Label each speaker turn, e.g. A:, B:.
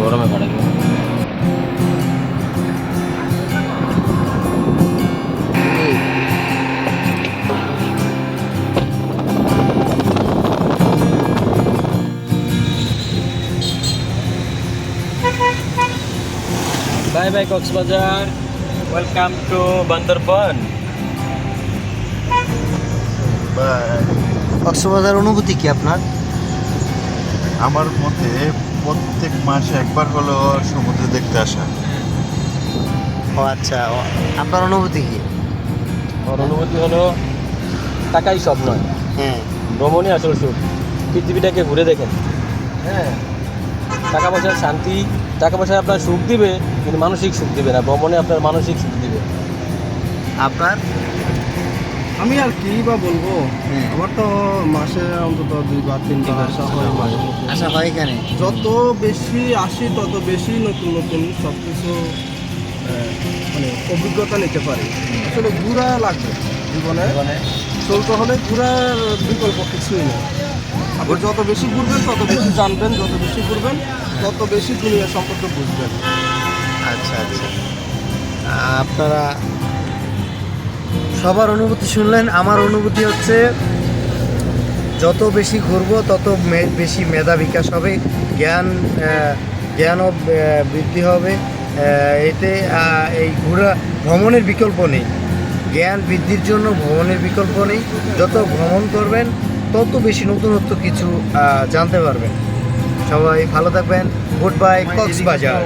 A: গরমে কাটা bye bye Cox's Bazar, welcome to Bandarban.
B: Cox's Bazar অনুভূতি কি আপনার?
C: আমার মতে প্রত্যেক মাসে একবার হলো সমুদ্র দেখতে আসা।
B: ও আচ্ছা, আপনার অনুভূতি কি?
A: আমার অনুভূতি হলো টাকাই সব নয়,
B: হ্যাঁ,
A: ভ্রমণই আসল সুখ। পৃথিবীটাকে ঘুরে দেখেন। হ্যাঁ, টাকা পয়সার শান্তি, টাকা পয়সা আপনার সুখ দিবে কিন্তু মানসিক সুখ দিবে না। ভ্রমণে আপনার মানসিক সুখ দিবে।
B: আপনার?
D: আমি আর কি বা বলবো, আমার তো মাসে অন্তত 2 বা 3 বার আসা হয়।
B: আশা হয় এখানে
D: যত বেশি আসি তত বেশি নতুন নতুন সব কিছু মানে অভিজ্ঞতা নিতে পারি। আসলে ঘোরা লাগবে জীবনে, চলতে হলে ঘোরার বিকল্প কিছুই নেই। আপনি যত বেশি ঘুরবেন তত বেশি জানবেন, যত বেশি ঘুরবেন তত বেশি দুনিয়া সম্পর্কে বুঝবেন।
B: আচ্ছা আচ্ছা, আপনারা সবার অনুভূতি শুনলেন। আমার অনুভূতি হচ্ছে যত বেশি ঘুরবো তত বেশি মেধা বিকাশ হবে, জ্ঞানও বৃদ্ধি হবে। এতে এই ভ্রমণের বিকল্প নেই। জ্ঞান বৃদ্ধির জন্য ভ্রমণের বিকল্প নেই। যত ভ্রমণ করবেন তত বেশি নতুনত্ব কিছু জানতে পারবেন। সবাই ভালো থাকবেন। Good bye Cox's Bazar.